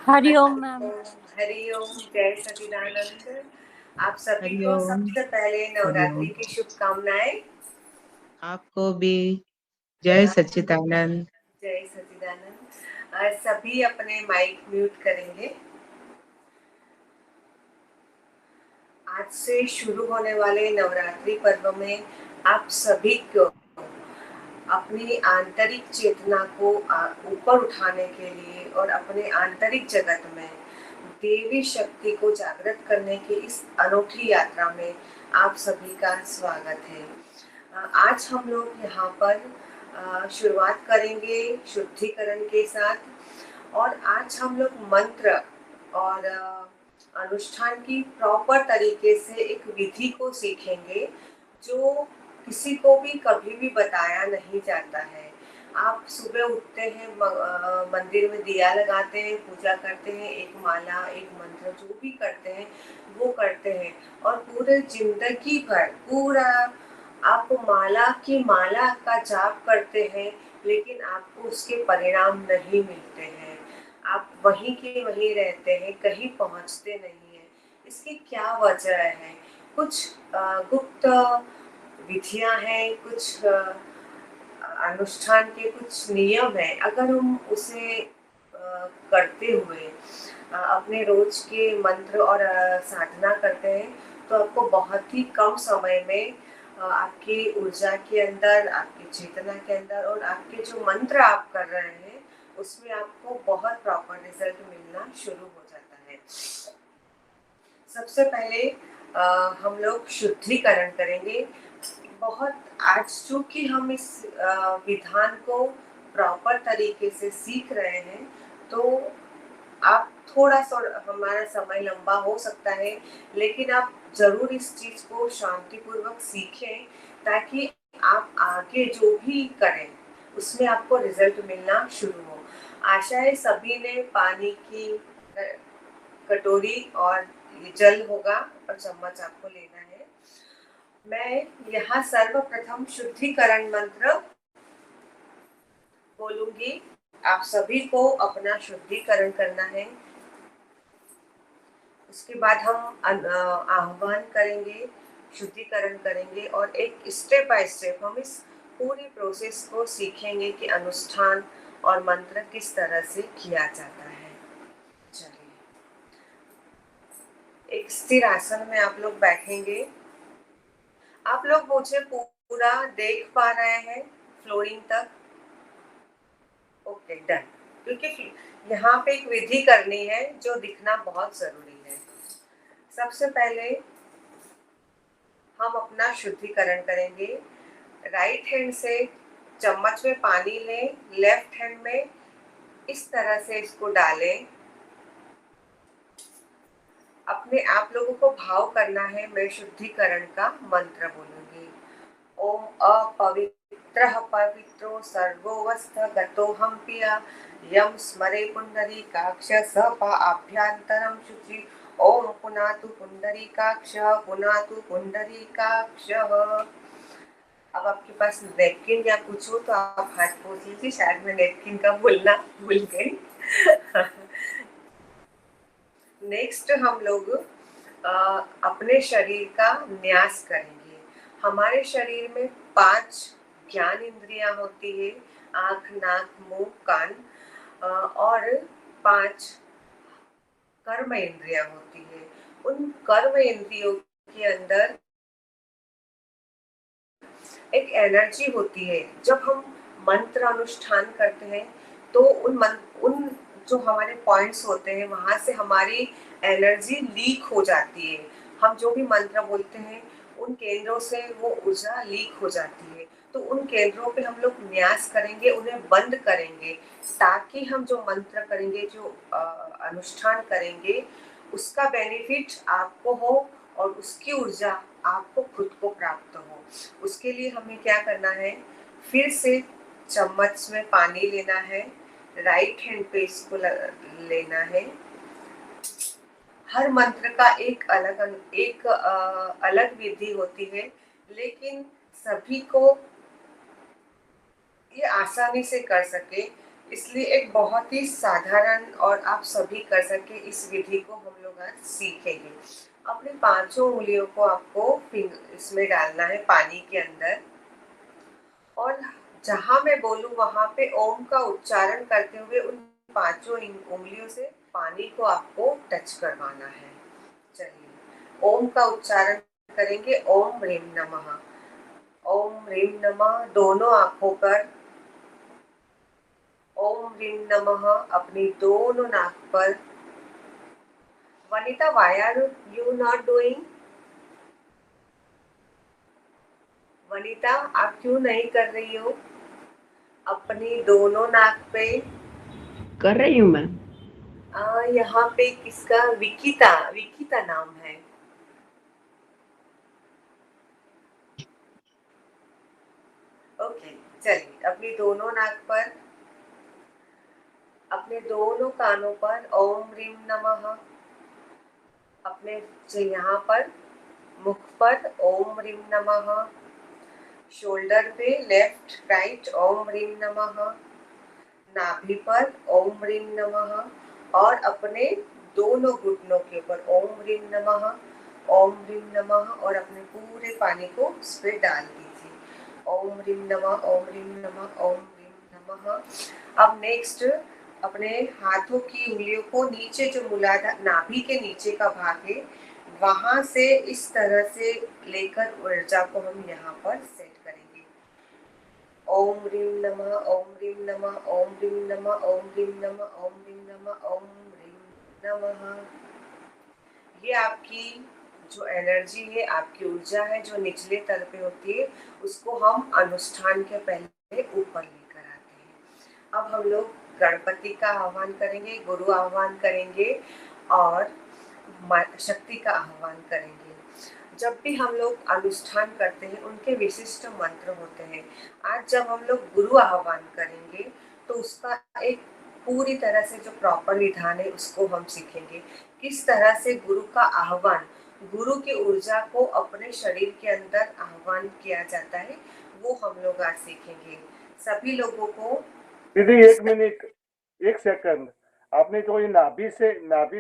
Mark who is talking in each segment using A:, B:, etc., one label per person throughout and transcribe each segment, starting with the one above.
A: Hariom ma'am.
B: ओम, हरि ओम, जय सच्चिदानंद। आप सभी को
C: हरिओम।
B: सबसे पहले नवरात्रि
C: हरिओम।
B: की शुभकामनाएं।
C: आपको भी जय सच्चिदानंद।
B: जय सच्चिदानंद। सभी अपने माइक म्यूट करेंगे। आज से शुरू होने वाले नवरात्रि पर्व में आप सभी को अपनी आंतरिक चेतना को ऊपर उठाने के लिए और अपने आंतरिक जगत में देवी शक्ति को जागृत करने की इस अनोखी यात्रा में आप सभी का स्वागत है। आज हम लोग यहाँ पर शुरुआत करेंगे शुद्धिकरण के साथ। और आज हम लोग मंत्र और अनुष्ठान की प्रॉपर तरीके से एक विधि को सीखेंगे जो किसी को भी कभी भी बताया नहीं जाता है। आप सुबह उठते हैं, मंदिर में दिया लगाते हैं, पूजा करते हैं, एक माला एक मंत्र जो भी करते हैं वो करते हैं और पूरे जिंदगी भर पूरा आप माला की माला का जाप करते हैं, लेकिन आपको उसके परिणाम नहीं मिलते हैं। आप वहीं के वहीं रहते हैं, कहीं पहुंचते नहीं है। इसकी क्या वजह है? कुछ गुप्त विधियां हैं, कुछ अनुष्ठान के कुछ नियम है। अगर हम उसे करते हुए अपने रोज के मंत्र और साधना करते हैं तो आपको बहुत ही कम समय में आपकी ऊर्जा के अंदर, आपकी चेतना के अंदर और आपके जो मंत्र आप कर रहे हैं उसमें आपको बहुत प्रॉपर रिजल्ट मिलना शुरू हो जाता है। सबसे पहले हम लोग शुद्धिकरण करेंगे। बहुत आज चूंकि हम इस विधान को प्रॉपर तरीके से सीख रहे हैं तो आप थोड़ा सा हमारा समय लंबा हो सकता है, लेकिन आप जरूर इस चीज को शांतिपूर्वक सीखें ताकि आप आगे जो भी करें उसमें आपको रिजल्ट मिलना शुरू हो। आशा है सभी ने पानी की कटोरी और जल होगा और चम्मच आपको लेना है। मैं यहाँ सर्वप्रथम शुद्धिकरण मंत्र बोलूंगी, आप सभी को अपना शुद्धिकरण करना है। उसके बाद हम आह्वान करेंगे, शुद्धिकरण करेंगे और एक स्टेप बाय स्टेप हम इस पूरी प्रोसेस को सीखेंगे कि अनुष्ठान और मंत्र किस तरह से किया जाता है। चलिए, एक स्थिर आसन में आप लोग बैठेंगे। आप लोग मुझे पूरा देख पा रहे हैं फ्लोरिंग तक? Okay, done. क्योंकि यहाँ पे एक विधि करनी है जो दिखना बहुत जरूरी है। सबसे पहले हम अपना शुद्धिकरण करेंगे। राइट हैंड से चम्मच में पानी लें, लेफ्ट हैंड में इस तरह से इसको डालें। अपने आप लोगों को भाव करना है। मैं शुद्धिकरण का मंत्र बोलूंगी। ओम अपवित्रः पवित्रो सर्वोवस्थ गतोऽहं पिया यं स्मरे पुंडरीकाक्ष स पाभ्यन्तरं शुचि। ओम पुनातु पुंडरीकाक्षः पुनातु पुंडरीकाक्षः। अब आपके पास नैपकिन या कुछ हो तो आप हाथ पोंछ लीजिए। शायद मैं नैपकिन का बोलना भूल गई। नेक्स्ट हम लोग अपने शरीर का न्यास करेंगे। हमारे शरीर में 5 ज्ञान इंद्रियां होती है, आँख, नाक, मुंह, कान, और 5 कर्म इंद्रियां होती है। उन कर्म इंद्रियों के अंदर एक एनर्जी होती है। जब हम मंत्र अनुष्ठान करते हैं तो उन जो हमारे पॉइंट्स होते हैं वहां से हमारी एनर्जी लीक हो जाती है। हम जो भी मंत्र बोलते हैं उन केंद्रों से वो ऊर्जा लीक हो जाती है। तो उन केंद्रों पे हम लोग न्यास करेंगे, उन्हें बंद करेंगे ताकि हम जो मंत्र करेंगे, जो अनुष्ठान करेंगे उसका बेनिफिट आपको हो और उसकी ऊर्जा आपको खुद को प्राप्त हो। उसके लिए हमें क्या करना है? फिर से चम्मच में पानी लेना है, राइट हैंड पे इसको लेना है। हर मंत्र का एक अलग विधि होती है, लेकिन सभी को ये आसानी से कर सके इसलिए एक बहुत ही साधारण और आप सभी कर सके इस विधि को हम लोग आज सीखेंगे। अपने पांचों उंगलियों को आपको इसमें डालना है पानी के अंदर, और जहां मैं बोलूं वहां पे ओम का उच्चारण करते हुए उन पांचों उंगलियों से पानी को आपको टच करवाना है। चलिए ओम का उच्चारण करेंगे। ओम ह्रीम नमः। ओम ह्रीम नमः दोनों आंखों पर। ओम ह्रीम नमः अपनी दोनों नाक पर। Vanita, why are you not doing? Vanita, आप क्यों नहीं कर रही हो? अपनी दोनों नाक पे।
A: कर रही हूँ मैं।
B: यहाँ पे किसका? विकिता, विकिता नाम है। ओके, चलिए अपनी दोनों नाक पर, अपने दोनों कानों पर ओम ह्रीम नमः। अपने यहाँ पर मुख पर ओम ह्रीम नमः। शोल्डर पे लेफ्ट राइट ओम ह्रीम नमः। नाभि पर ओम ह्रीम नमः। और अपने दोनों घुटनों के ऊपर ओम ह्रीम नमः, ओम ह्रीम नमः, और अपने पूरे पानी को उस पर डाल दीजिए। ओम ह्रीम नमः, ओम ह्रीम नमः, ओम ह्रीम नमः। अब नेक्स्ट अपने हाथों की उंगलियों को नीचे, जो मूलाधार नाभि के नीचे का भाग है, वहां से इस तरह से लेकर ऊर्जा को हम यहाँ पर सेट करेंगे। ओम ह्रीम नमः, ओम ह्रीम नमः, ओम ह्रीम नमः, ओम ह्रीम नमः, ओम ह्रीम नमः, ओम ह्रीम नमः। ये आपकी जो एनर्जी है, आपकी ऊर्जा है, जो निचले तल पे होती है, उसको हम अनुष्ठान के पहले ऊपर लेकर आते हैं। अब हम लोग गणपति का आह्वान करेंगे, गुरु आह्वान करेंगे और शक्ति का आह्वान करेंगे। जब भी हम लोग अनुष्ठान करते हैं उनके विशिष्ट मंत्र होते हैं। आज जब हम लोग गुरु आह्वान करेंगे तो उसका एक पूरी तरह से जो प्रॉपर विधान है उसको हम सीखेंगे। किस तरह से गुरु का आह्वान, गुरु की ऊर्जा को अपने शरीर के अंदर आह्वान किया जाता है, वो हम लोग आज सीखेंगे। सभी लोगों को
D: दीदी एक मिनट, एक सेकंड। आपने जो ये नाभि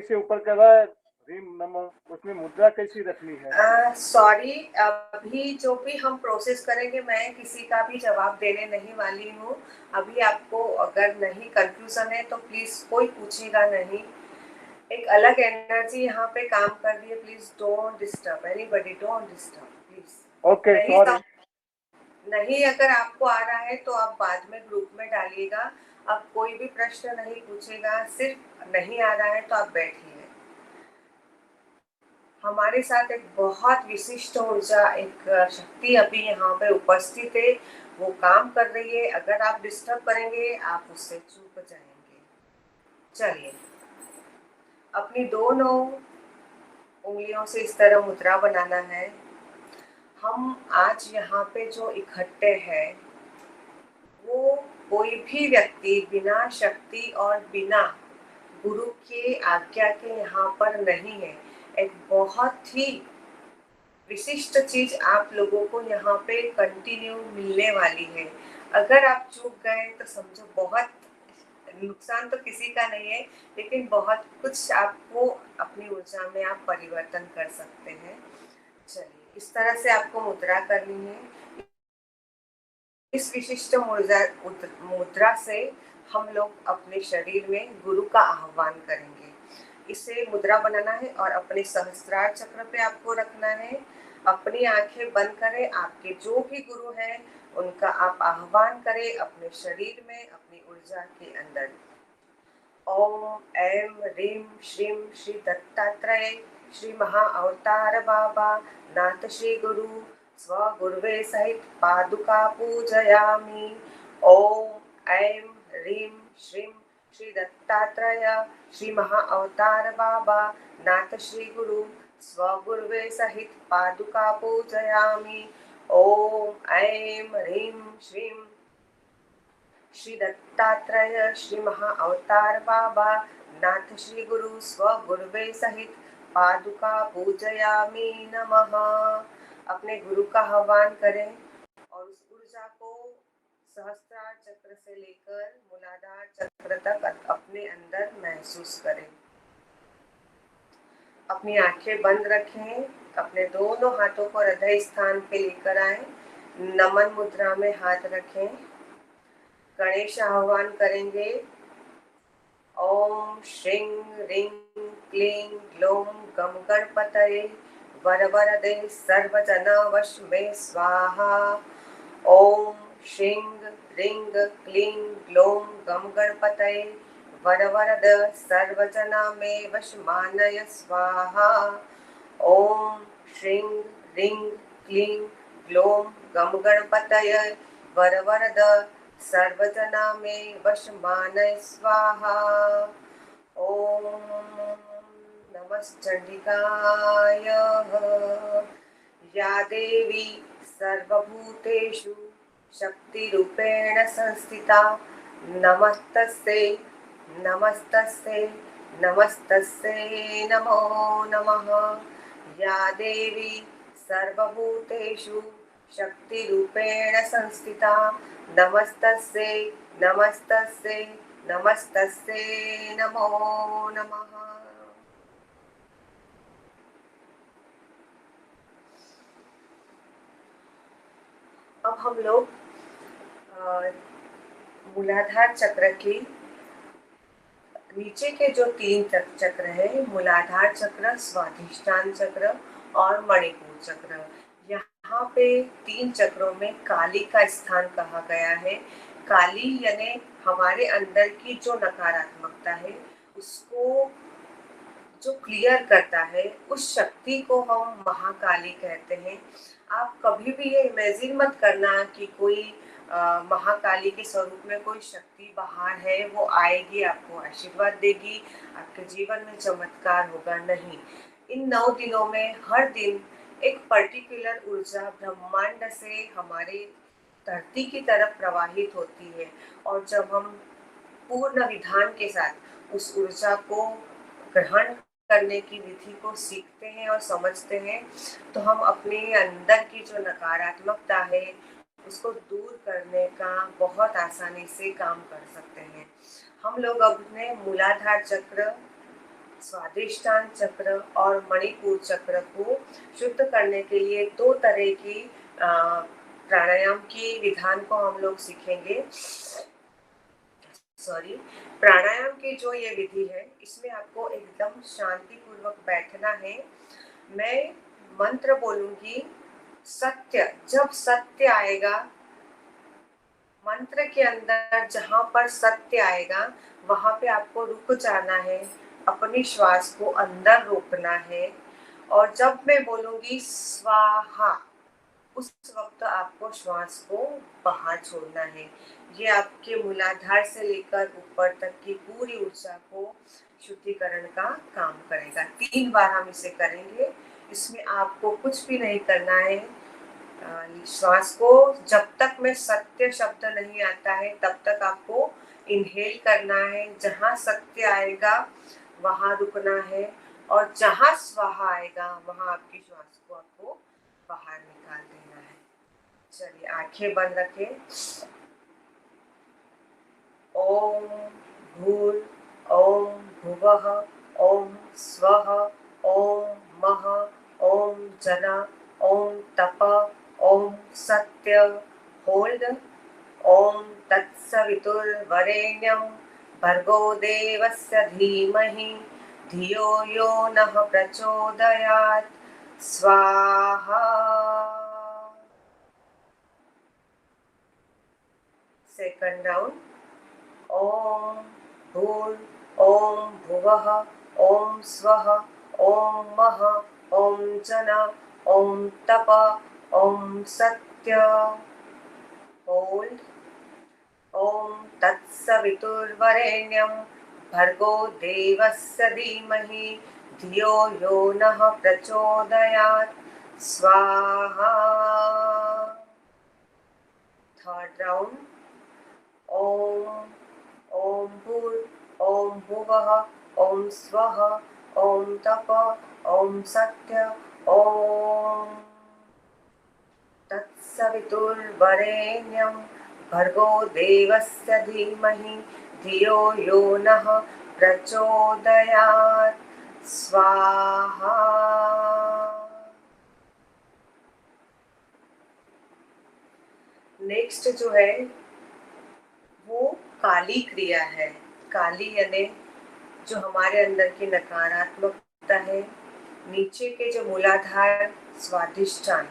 D: से ऊपर करा है ह्रीम नमः, उसमें मुद्रा कैसी रखनी है?
B: सॉरी, अभी जो भी हम प्रोसेस करेंगे मैं किसी का भी जवाब देने नहीं वाली हूँ। अभी आपको अगर नहीं कंफ्यूजन है तो प्लीज कोई पूछेगा नहीं। एक अलग एनर्जी यहाँ पे काम कर रही है। Please don't disturb anybody, don't disturb please.
D: Okay,
B: नहीं
D: सॉरी।
B: नहीं, अगर आपको आ रहा है तो आप बाद में ग्रुप में डालिएगा। अब कोई भी प्रश्न नहीं पूछेगा, सिर्फ नहीं आ रहा है तो आप बैठिए। हमारे साथ एक बहुत विशिष्ट ऊर्जा, एक शक्ति अभी यहाँ पे उपस्थित है, वो काम कर रही है। अगर आप डिस्टर्ब करेंगे आप उससे चूक जाएंगे। चलिए अपनी दोनों उंगलियों से इस तरह मुद्रा बनाना है। हम आज यहाँ पे जो इकट्ठे हैं वो कोई भी व्यक्ति बिना शक्ति और बिना गुरु के आज्ञा के यहाँ पर नहीं है। एक बहुत ही विशिष्ट चीज आप लोगों को यहाँ पे कंटिन्यू मिलने वाली है। अगर आप चूक गए तो समझो बहुत नुकसान तो किसी का नहीं है, लेकिन बहुत कुछ आपको अपनी ऊर्जा में आप परिवर्तन कर सकते हैं। चलिए इस तरह से आपको मुद्रा करनी है। इस विशिष्ट मुद्रा से हम लोग अपने शरीर में गुरु का आह्वान करेंगे। इसे मुद्रा बनाना है और अपने सहस्त्रार चक्र पे आपको रखना है। अपनी आंखें बंद करें। आपके जो भी गुरु हैं उनका आप आह्वान करें अपने शरीर में, अपनी ऊर्जा के अंदर। ओम ऐं ह्रीं श्रीं श्री दत्तात्रेय श्री महा अवतार बाबा नाथ श्री गुरु स्वगुरुवे सहित पादुका पूजयामि। ओम ऐं ह्रीं श्रीं श्री दत्तात्रेय श्री महा अवतार बाबा नाथ श्री गुरु स्वगुरुवे सहित पादुका पूजयामि। ओम ऐं ह्रीं श्रीं श्री दत्तात्रेय श्री महा अवतार बाबा नाथ श्री गुरु स्वगुरुवे सहित पादुका पूजयामि नमः। अपने गुरु का आह्वान करें और उस ऊर्जा को सहस्त्रार चक्र से लेकर मूलाधार चक्र तक अपने अंदर महसूस करें। अपनी आंखें बंद रखें, अपने दोनों हाथों को हृदय स्थान पे लेकर आए, नमन मुद्रा में हाथ रखें, गणेश आह्वान करेंगे। ओम श्रीं ह्रीं क्लीं ग्लौं गम गणपतये वरवरदे सर्वजनवशमे स्वाहा। ओम श्रीं ह्रीं क्लीं ग्लौं गम गणपतये वरवरद सर्वजनमे वशमानय स्वाहा। ओम श्रीं ह्रीं क्लीं ग्लौं गम गणपतये वरवरद सर्वजना में वशमानय स्वाहा। ओम नमश्चंडिकाय। या देवी सर्वभूतेषु शक्तिरूपेण संस्थिता नमस्तस्यै नमस्तस्यै नमस्तस्यै नमो नमः। या देवी सर्वभूतेषु शक्तिरूपेण संस्थिता नमस्तस्यै नमस्तस्यै नमस्तस्यै नमो नमः। अब हम लोग मूलाधार चक्र की नीचे के जो 3 चक्र है, मूलाधार चक्र, स्वाधिष्ठान चक्र और मणिपुर चक्र, यहाँ पे 3 चक्रों में काली का स्थान कहा गया है। काली यानी हमारे अंदर की जो नकारात्मकता है उसको जो क्लियर करता है, उस शक्ति को हम महाकाली कहते हैं। आप कभी भी ये इमेजिन मत करना कि कोई महाकाली के स्वरूप में कोई शक्ति बाहर है, वो आएगी, आपको आशीर्वाद देगी, आपके जीवन में चमत्कार होगा। नहीं, इन 9 दिनों में हर दिन एक पर्टिकुलर ऊर्जा ब्रह्मांड से हमारे धरती की तरफ प्रवाहित होती है, और जब हम पूर्ण विधान के साथ उस ऊर्जा को ग्रहण करने की विधि को सीखते हैं और समझते हैं, तो हम अपने अंदर की जो नकारात्मकता है उसको दूर करने का बहुत आसानी से काम कर सकते हैं। हम लोग अपने मूलाधार चक्र, स्वाधिष्ठान चक्र और मणिपुर चक्र को शुद्ध करने के लिए 2 तरह की प्राणायाम की विधान को हम लोग सीखेंगे। प्राणायाम की जो ये विधि है, इसमें आपको एकदम शांति पूर्वक बैठना है। मैं मंत्र बोलूंगी, सत्य, जब सत्य आएगा, मंत्र के अंदर जहां पर सत्य आएगा वहां पे आपको रुक जाना है, अपनी श्वास को अंदर रोकना है, और जब मैं बोलूंगी स्वाहा, उस वक्त आपको श्वास को बाहर छोड़ना है। ये आपके मूलाधार से लेकर ऊपर तक की पूरी ऊर्जा को शुद्धिकरण का काम करेगा। 3 बार हम इसे करेंगे। इसमें आपको कुछ भी नहीं करना है। श्वास को जब तक में सत्य शब्द नहीं आता है तब तक आपको इनहेल करना है। जहाँ सत्य आएगा वहाँ रुकना है, और जहाँ स्वाहा आएगा वहाँ आपकी श्वास को आपको बाहर निकाल देना है। चलिए, आंखें बंद रखें। ओम भूर ओम भुवः ओम स्वः ओम मः ओम जना ओम तप ओम सत्य। होल्ड। ओम तत्सवितुर्वरेण्यं भर्गो देवस्य धीमहि धियो यो नः प्रचोदयात्। स्वाहा। Second round. ओम भूर ओम भुवः ओम स्वः ओम मः ओम जना ओम तप ओम सत्य। होल्ड। ओम तत्सवितुर्वरेण्यं भर्गो देवस्य धीमहि धियो यो नः प्रचोदयात्। स्वाहा। Third round. ओम भूर ओम भुवः ओम स्वः ओम तप ओम सत्य ओम तत्सवितुर्वरेण्यं भर्गो देवस्य धीमहि धियो यो नः प्रचोदयात् स्वाहा। नेक्स्ट जो है वो काली क्रिया है। काली यानी जो हमारे अंदर की नकारात्मकता है, नीचे के जो मूलाधार स्वाधिष्ठान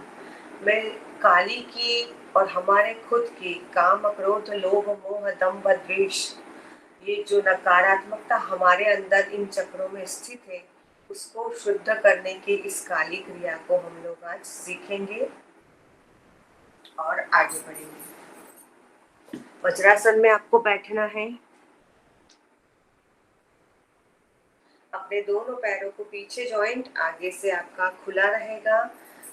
B: में काली की और हमारे खुद की काम क्रोध लोभ मोह दंभ द्वेष, ये जो नकारात्मकता हमारे अंदर इन चक्रों में स्थित है, उसको शुद्ध करने की इस काली क्रिया को हम लोग आज सीखेंगे और आगे बढ़ेंगे। वज्रासन में आपको बैठना है। अपने दोनों पैरों को पीछे जॉइंट आगे से आपका खुला रहेगा।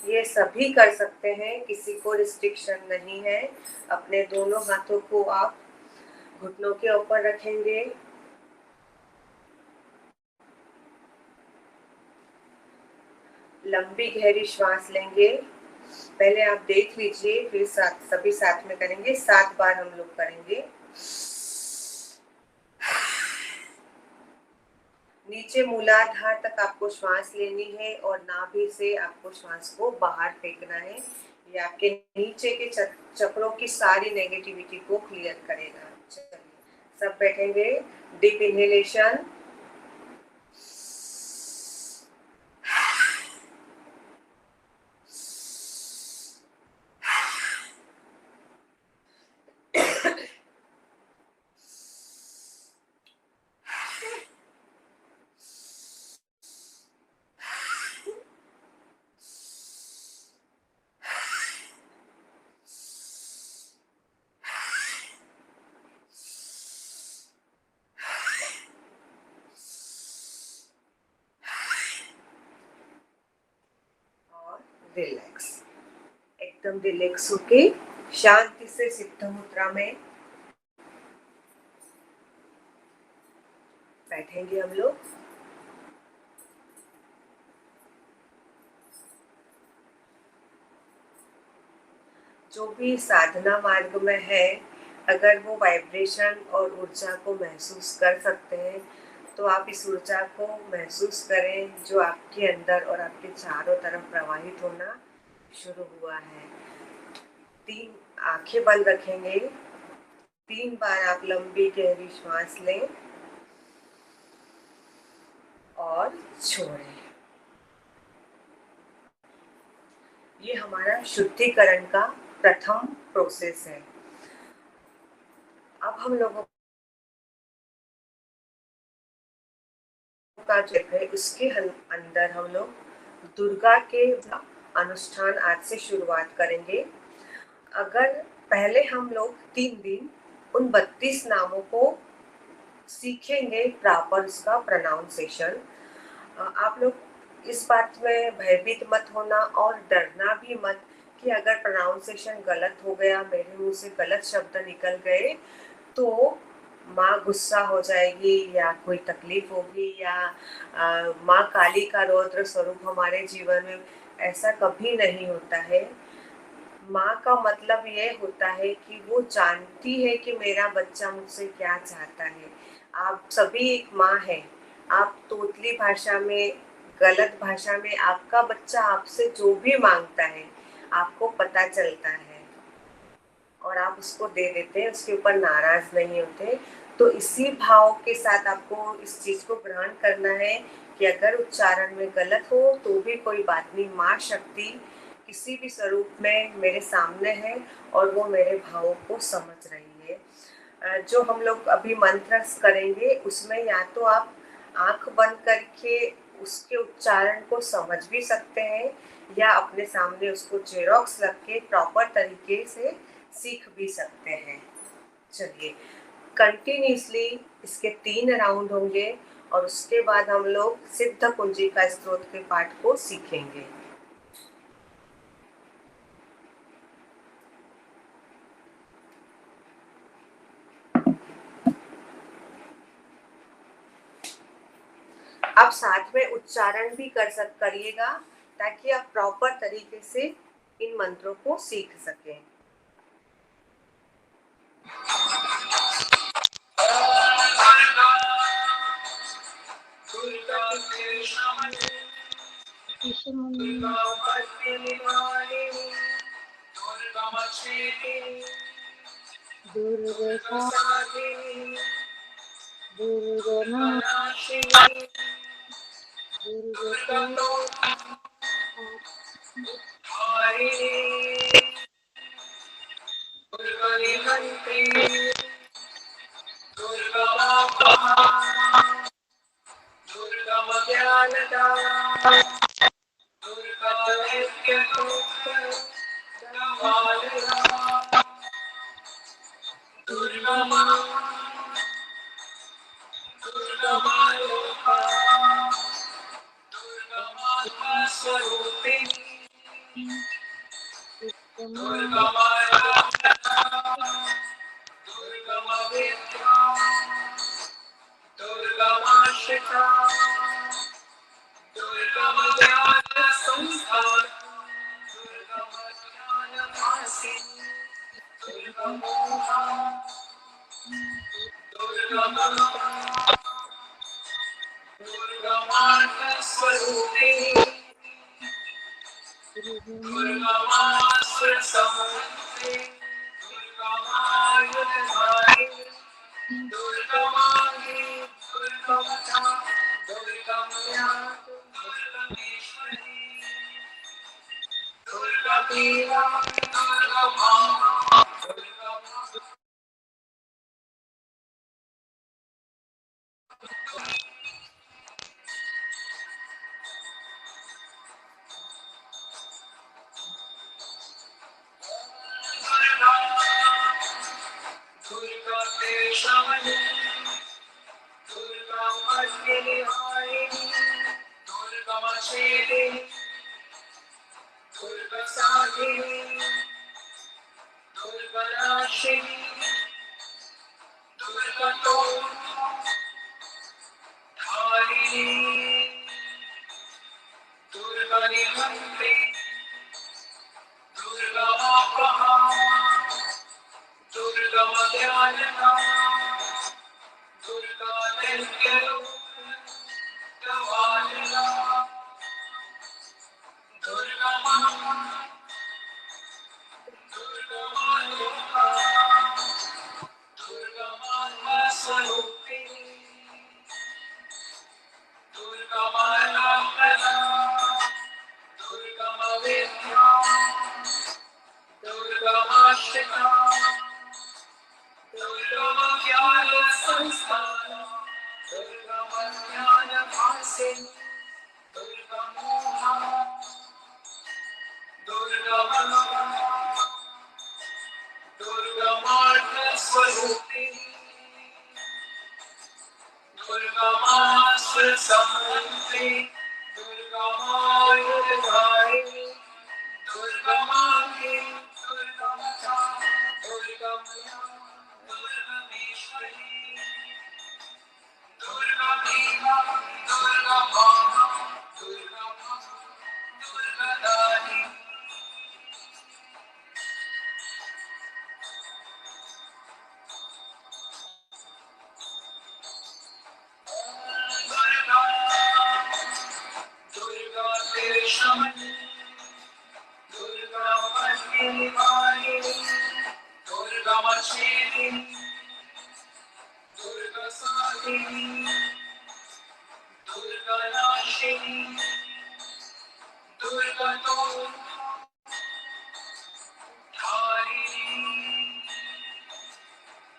B: ये सभी कर सकते हैं, किसी को रिस्ट्रिक्शन नहीं है। अपने दोनों हाथों को आप घुटनों के ऊपर रखेंगे। लंबी गहरी श्वास लेंगे। पहले आप देख लीजिए, फिर सभी साथ में करेंगे। 7 बार हम लोग करेंगे। नीचे मूलाधार तक आपको श्वास लेनी है और नाभि से आपको श्वास को बाहर फेंकना है। ये आपके नीचे के चक्रों की सारी नेगेटिविटी को क्लियर करेगा। चलिए सब बैठेंगे। डीप इनहेलेशन, रिलैक्स, एकदम रिलैक्स होके शांति से सिद्ध मुद्रा में बैठेंगे हम लोग। जो भी साधना मार्ग में है, अगर वो वाइब्रेशन और ऊर्जा को महसूस कर सकते हैं तो आप इस ऊर्जा को महसूस करें जो आपके अंदर और आपके चारों तरफ प्रवाहित होना शुरू हुआ है। 3 आंखें बंद रखेंगे। 3 बार आप लंबी गहरी श्वास लें और छोड़ें। ये हमारा शुद्धिकरण का प्रथम प्रोसेस है। अब हम लोगों का जो है उसके अंदर हम लोग दुर्गा के अनुष्ठान आज से शुरुआत करेंगे। अगर पहले हम लोग 3 दिन उन 32 नामों को सीखेंगे प्रॉपर उसका प्रोनाउंसिएशन। आप लोग इस बात में भयभीत मत होना और डरना भी मत कि अगर प्रोनाउंसिएशन गलत हो गया, मेरे मुंह से गलत शब्द निकल गए तो माँ गुस्सा हो जाएगी या कोई तकलीफ होगी या माँ काली का रौद्र स्वरूप हमारे जीवन में, ऐसा कभी नहीं होता है। माँ का मतलब ये होता है कि वो जानती है कि मेरा बच्चा मुझसे क्या चाहता है। आप सभी एक माँ है। आप तोतली भाषा में, गलत भाषा में आपका बच्चा आपसे जो भी मांगता है आपको पता चलता है और आप उसको दे देते हैं, उसके ऊपर नाराज नहीं होते। तो इसी भाव के साथ आपको इस चीज को ग्रहण करना है कि अगर उच्चारण में गलत हो तो भी कोई बात नहीं, माँ शक्ति किसी भी स्वरूप में मेरे सामने है और वो मेरे भावों को समझ रही है। जो हम लोग अभी मंत्र करेंगे उसमें या तो आप आंख बंद करके उसके उच्चारण को समझ भी सकते हैं या अपने सामने उसको जेरोक्स रख के प्रॉपर तरीके से सीख भी सकते हैं। चलिए कंटिन्यूसली इसके 3 राउंड होंगे और उसके बाद हम लोग सिद्ध कुंजी का स्त्रोत के पाठ को सीखेंगे। आप साथ में उच्चारण भी करिएगा ताकि आप प्रॉपर तरीके से इन मंत्रों को सीख सकें। दुर्गसाधिनी दुर्गनाशिनी दुर्गतोद्धारिणी दुर्गनिहन्त्री दुर्गमापहा दुर्गमज्ञानदा दुर्गतनित्यतुक्तवालिना दुर्गमा दुर्गमालोका दुर्गमात्मस्वरूपिणी दुर्गमाया दुर्गमविद्या दुर्गमाश्रिता दुर्गमज्ञानसंस्थान दुर्गमज्ञानभासिनी दुर्गमोहा दुर्गमात्मस्वरूपिणी दुर्गमासुरसंहन्त्री दुर्गमायुधधारिणी दुर्गमांगी दुर्गमता दुर्गमया दुर्गमेश्वरी दुर्गपीडा दुर्गमा दुर्गमा दुर्गतेशमनी दुर्गमग्निहारिणी दुर्गमछेदिनी दुर्गसाधिनी दुर्गनाशिनी दुर्गतोद्धारिणी दुर्गनिहन्त्री दुर्गमापहा दुर्गमज्ञानदा दुर्गनित्यतुक्तवालिना दुर्गमा दुर्गमालोका दुर्गमात्मस्वरूपिणी दुर्गमाया दुर्गमविद्या दुर्गमाश्रिता दुर्गमज्ञानसंस्थान दुर्गमज्ञानभासिनी दुर्गमोहा दुर्गमात्मस्वरूपिणी दुर्गमासुरसंहन्त्री दुर्गमायुधधारिणी दुर्गमांगी दुर्गमता दुर्गमया दुर्गमेश्वरी दुर्गपीडा दुर्गमा दुर्गमा दुर्गदानी दुर्गतेशमनी दुर्गमग्निहारिणी दुर्गमछेदिनी दुर्गसाधिनी दुर्गनाशिनी दुर्गतोद्धारिणी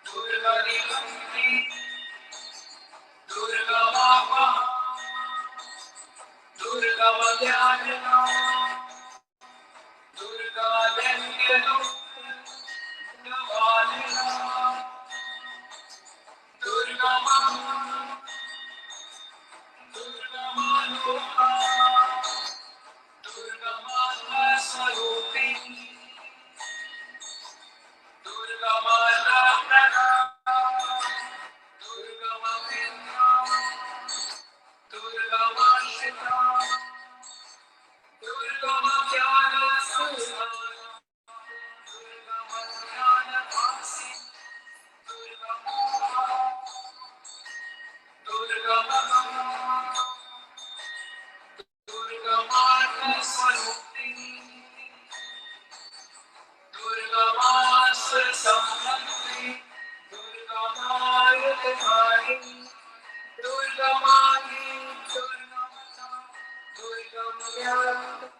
B: दुर्गनिहन्त्री दुर्गमापहा दुर्गमज्ञानदा दुर्गनित्यतुक्तवालिना दुर्गमा दुर्गमालोका दुर्गमात्मस्वरूपिणी दुर्गमाया दुर्गमविद्या दुर्गमाश्रिता दुर्गमज्ञानसंस्थान दुर्गमज्ञानभासिनी दुर्गमोहा दुर्गमात्मस्वरूपिणी दुर्गमासुरसंहन्त्री दुर्गमायै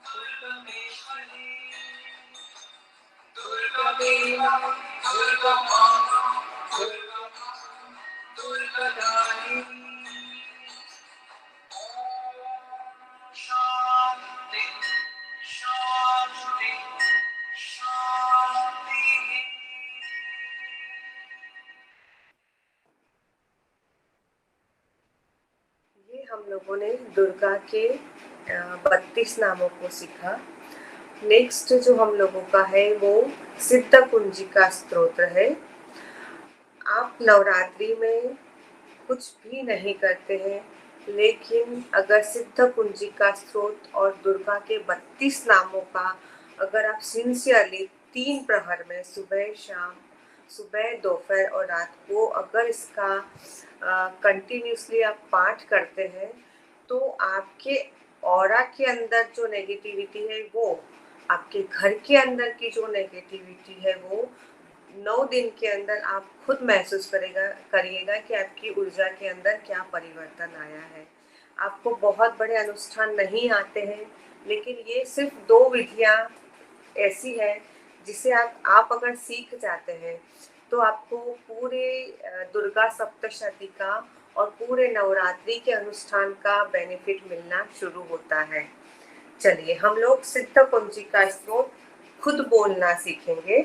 B: दुर्गमेश्वरी दुर्गदेवी दुर्गमा दुर्गदायिनी शांति शांति शांति। ये हम लोगों ने दुर्गा के 32 नामों को सीखा। नेक्स्ट जो हम लोगों का है वो सिद्ध कुंजिका स्तोत्र है। आप नवरात्रि में कुछ भी नहीं करते हैं, लेकिन अगर सिद्ध कुंजिका स्तोत्र और दुर्गा के 32 नामों का अगर आप सिंसियरली 3 प्रहर में सुबह शाम, सुबह दोपहर और रात को अगर इसका कंटिन्यूसली आप पाठ करते हैं तो आपके ऑरा के अंदर जो नेगेटिविटी है वो, आपके घर के अंदर की जो नेगेटिविटी है वो 9 दिन के अंदर आप खुद महसूस करिएगा कि आपकी ऊर्जा के अंदर क्या परिवर्तन आया है। आपको बहुत बड़े अनुष्ठान नहीं आते हैं, लेकिन ये सिर्फ 2 विधियां ऐसी है जिसे आप अगर सीख जाते हैं तो आपको पूरे दुर्गा सप्तशती का और पूरे नवरात्रि के अनुष्ठान का बेनिफिट मिलना शुरू होता है। चलिए हम लोग सिद्ध कुंजिका स्तोत्र खुद बोलना सीखेंगे।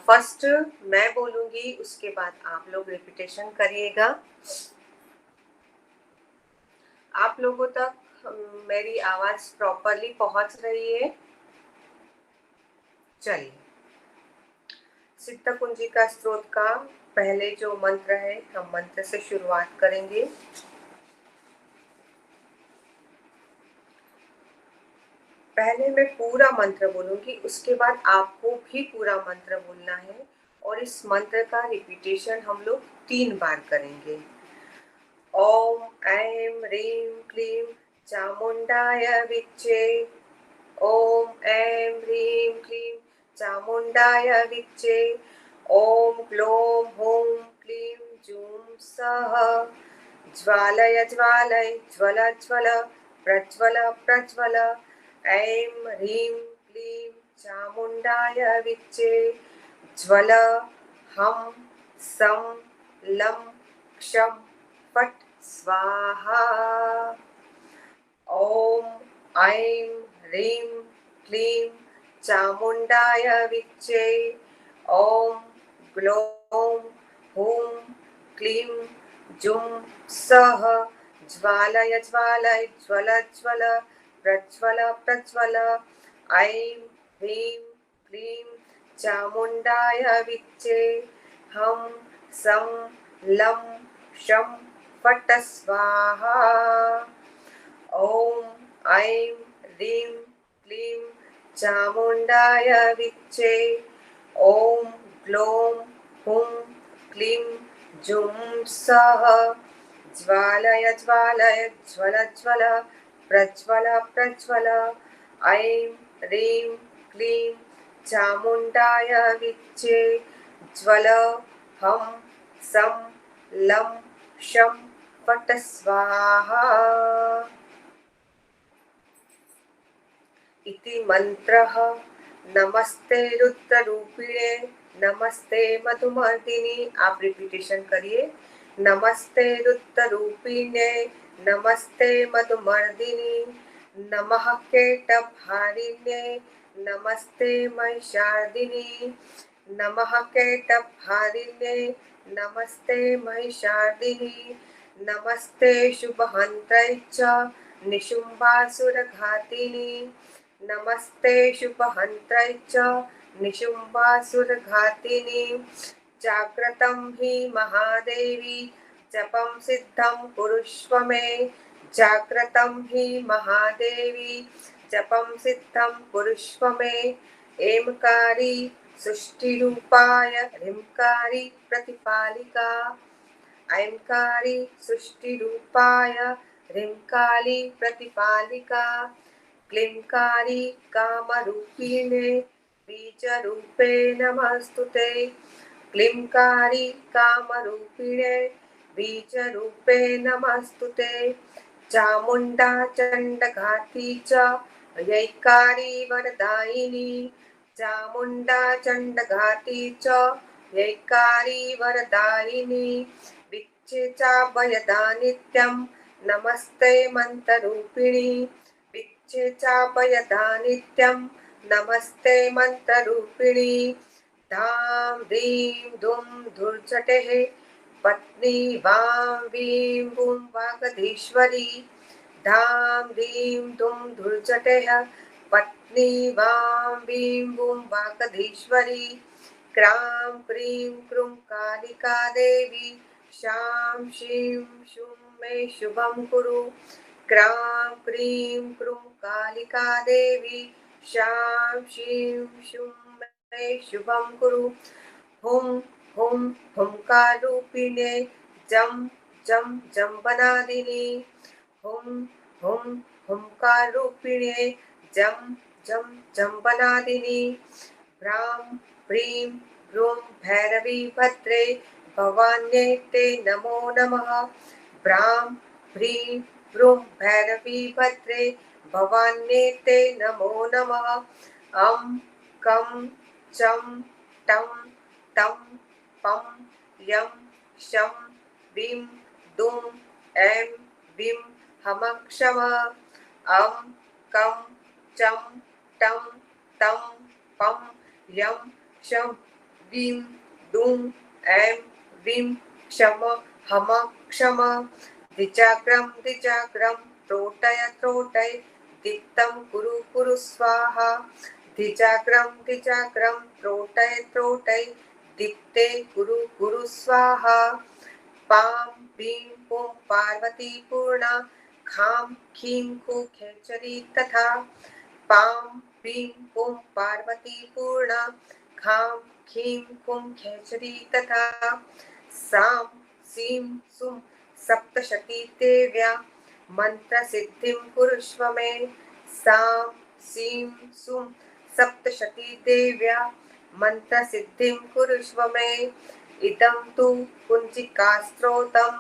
B: फर्स्ट मैं बोलूंगी, उसके बाद आप लोग रिपीटेशन करिएगा। आप लोगों तक मेरी आवाज प्रॉपरली पहुंच रही है? चलिए सिद्ध कुंजिका स्तोत्र का पहले जो मंत्र है, हम मंत्र से शुरुआत करेंगे। पहले मैं पूरा मंत्र बोलूंगी, उसके बाद आपको भी पूरा मंत्र बोलना है और इस मंत्र का रिपीटेशन हम लोग 3 बार करेंगे। ओम ऐं ह्रीं क्लीं चामुंडाय विच्चे। ओम ऐं ह्रीं क्लीं चामुंडाय विच्चे। ओम ग्लौं हूं क्लीं जूं सः ज्वालय ज्वालय ज्वल ज्वल प्रज्वल प्रज्वल। ऐं ह्रीं क्लीं चामुंडाय विच्चे। ज्वल हम सं लं क्षं फट् स्वाहा। ओम ऐं ह्रीं क्लीं चामुंडाय विच्चे। ओम ग्लौं हूं क्लीं जूं सः ज्वालय ज्वालय ज्वल ज्वल प्रज्वल प्रज्वल। ऐं ह्रीं क्लीं चामुंडाय विच्चे। हम सं लं क्षं फट् स्वाहा। ओम ऐं ह्रीं क्लीं चामुंडाय विच्चे। ओम ग्लौं हूं क्लीं जूं सः ज्वालय ज्वालय ज्वल ज्वल प्रज्वल प्रज्वल। ऐं ह्रीं क्लीं चामुंडाय विच्चे। ज्वल हम सं लं क्षं फट् स्वाहा। इति मंत्रः। नमस्ते रुद्ररूपिणे नमस्ते मधुमर्दिनी। आप रिपीटेशन करिए। नमस्ते रुद्ररूपिणे नमस्ते मधुमर्दिनी। नमः केटभारिणे नमस्ते महिषार्दिनी। नमः केटभारिणे नमस्ते महिषार्दिनी। नमस्ते शुभहन्त्रै च निशुम्भासुरघातिनी। नमस्ते शुभहन्त्रै च निशुम्भासुरघातिनी। जाग्रतं हि महादेवी जपं सिद्धं कुरुष्व मे। जाग्रतं हि महादेवी जपं सिद्धं कुरुष्व मे। ऐंकारी सृष्टिरूपाय ह्रींकारी प्रतिपालिका। ऐंकारी सृष्टिरूपाय ह्रींकारी प्रतिपालिका। क्लींकारी कामरूपिणे बीजरूपे नमस्तुते। क्लींकारी कामरूपिणे बीजरूपे नमस्तुते। चामुंडा चंडघाती च यैकारी वरदायिनी। चामुंडा चंडघाती च यैकारी वरदायिनी। विच्चे चापयदा नित्यं नमस्ते मंत्ररूपिणी। विच्चे चापयदा नित्यं नमस्ते मंत्ररूपिणी। धाम ह्रीं धूम धूर्जटेः पत्नी वां वीं बूं वागधीश्वरी। धाम ह्रीं धूम धूर्जटेः पत्नी वां वीं बूं वागधीश्वरी। क्रां क्रीं क्रूं कालिका देवी शां शीं शूं मे शुभं कुरु। क्रां क्रीं क्रूं कालिका देवी शां शीं शूं मे शुभं कुरु। हुं हुं हुंकारूपिणे जं जं जंबनादिनी। हुं हुं हुंकारूपिणे जं जं जंबनादिनी। ह्रां ह्रीं ह्रूं भैरवी भद्रे भवान्ये ते नमो नमः। ह्रां ह्रीं ह्रूं भैरवी भद्रे भवान्ये ते नमो नमः। अं कं चं टं तं पं यं शं वीं दुं ऐं वीं हमक्षम। अं कं चं टं तं पं यं शं वीं दुं ऐं वीं क्षम हम क्षम। द्विचक्रं द्विचक्रं त्रोटय त्रोटय दीप्तं कुरु कुरु स्वाहा। द्विचक्रं द्विचक्रं त्रोटय त्रोटय दीप्ते कुरु कुरु स्वाहा। पां बीं पुं पार्वती पूर्णा खां खीं खूं खेचरी तथा। पां बीं पुं पार्वती पूर्णा खां खीं खूं खेचरी तथा। सां सीं सुं सप्तशती देव्या मंत्र सिद्धिं कुरुष्व मे। सां सीं सुं सप्तशती देव्या मंत्र सिद्धिं कुरुष्व मे। इदं तु कुञ्चिकास्त्रोतं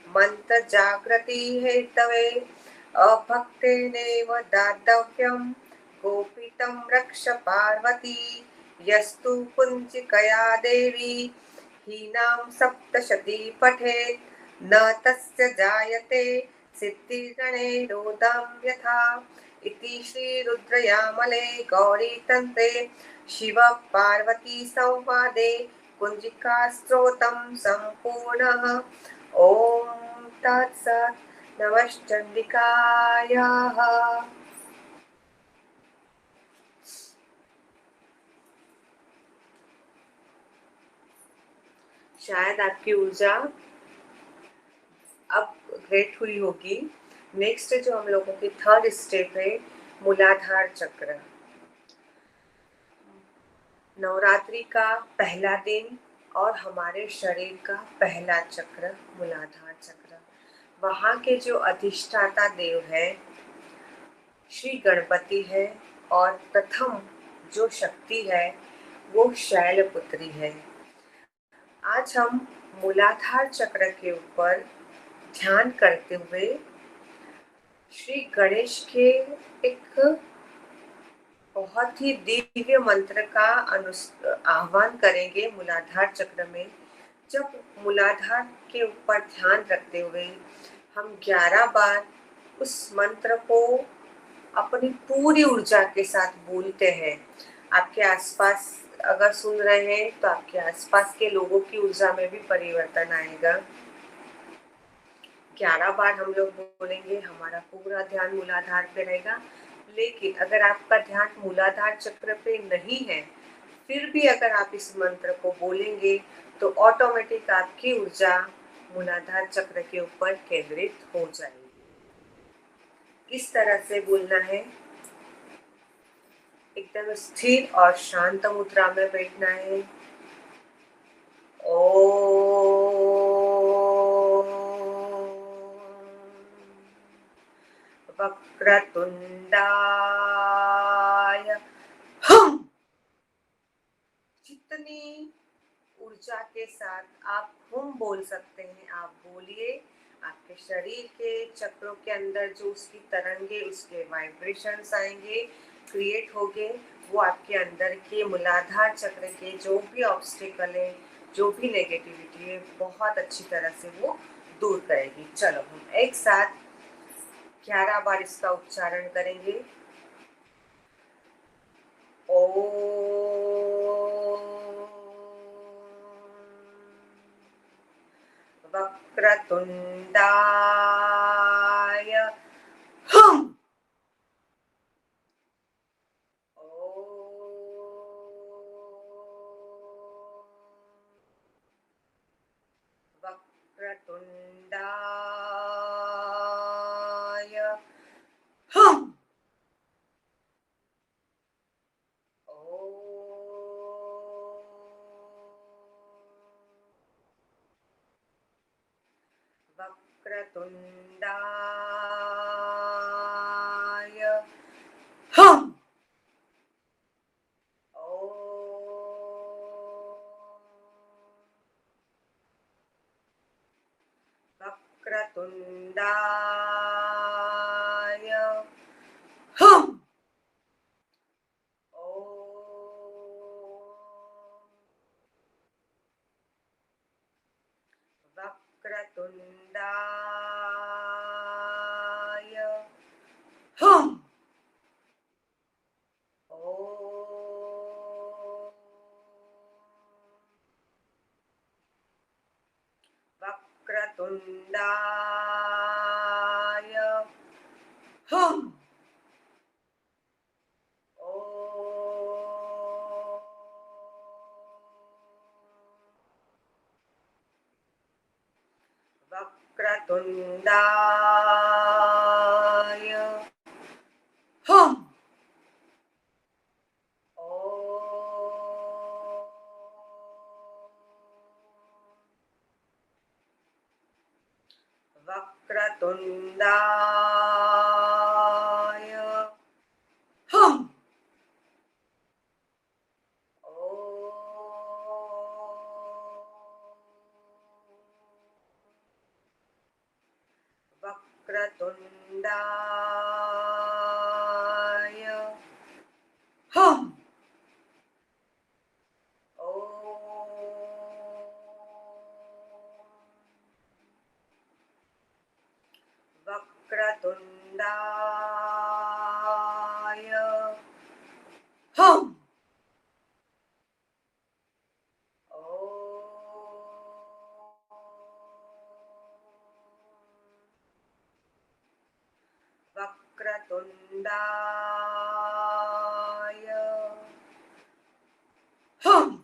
B: मंत्र जागृति हेतवे। अभक्तेनेव दातव्यं गोपितं रक्ष पार्वती। यस्तु कुञ्चिकया देवी हीनां सप्तशती पठेत् न तस्य जायते सिद्धिगणे रोदं यथा। इति श्री रुद्रयामले गौरीतन्त्रे शिव पार्वती संवादे कुञ्जिकास्त्रोतं सम्पूर्णः। ॐ तत्सत्। नमश्चण्डिकायाः। शायद आपकी ऊर्जा अब ग्रेट हुई होगी। नेक्स्ट जो हम लोगों की थर्ड स्टेप है मूलाधार चक्र। नवरात्रि का पहला दिन और हमारे शरीर का पहला चक्र मूलाधार चक्र। वहाँ के जो अधिष्ठाता देव है श्री गणपति है और प्रथम जो शक्ति है वो शैलपुत्री है। आज हम मूलाधार चक्र के ऊपर ध्यान करते हुए श्री गणेश के एक बहुत ही दिव्य मंत्र का आह्वान करेंगे मूलाधार चक्र में। जब मूलाधार के ऊपर ध्यान रखते हुए हम 11 बार उस मंत्र को अपनी पूरी ऊर्जा के साथ बोलते हैं। आपके आसपास अगर सुन रहे हैं तो आपके आसपास के लोगों की ऊर्जा में भी परिवर्तन आएगा। 11 बार हम लोग बोलेंगे, हमारा पूरा ध्यान मूलाधार पे रहेगा। लेकिन अगर आपका ध्यान मूलाधार चक्र पे नहीं है फिर भी अगर आप इस मंत्र को बोलेंगे तो ऑटोमेटिक आपकी ऊर्जा मूलाधार चक्र के ऊपर केंद्रित हो जाएगी। किस तरह से बोलना है? एकदम स्थिर और शांत मुद्रा में बैठना है। वक्रतुंडाय हम। जितनी ऊर्जा के साथ आप हुम बोल सकते हैं। आप बोलिए, आपके शरीर के चक्रों के अंदर जो उसकी तरंगे, उसके वाइब्रेशंस आएंगे, क्रिएट होंगे, वो आपके अंदर के मूलाधार चक्र के जो भी ऑब्स्टिकल है, जो भी नेगेटिविटी है, बहुत अच्छी तरह से वो दूर करेगी। चलो हम एक साथ 11 बार इसका उच्चारण करेंगे। वक्रतुंडाय हुम। वक्रतुंडाय हुम। वक्रतुंडाय हुम। वक्रतुंडाय हुम। वक्रतुंडाय हुम। वक्रतुंडाय हुम। वक्रतुंडाय हुम। वक्रतुंडाय हुम। वक्रतुंडाय हुम। वक्रतुंडाय हुम। वक्रतुंडाय हुम।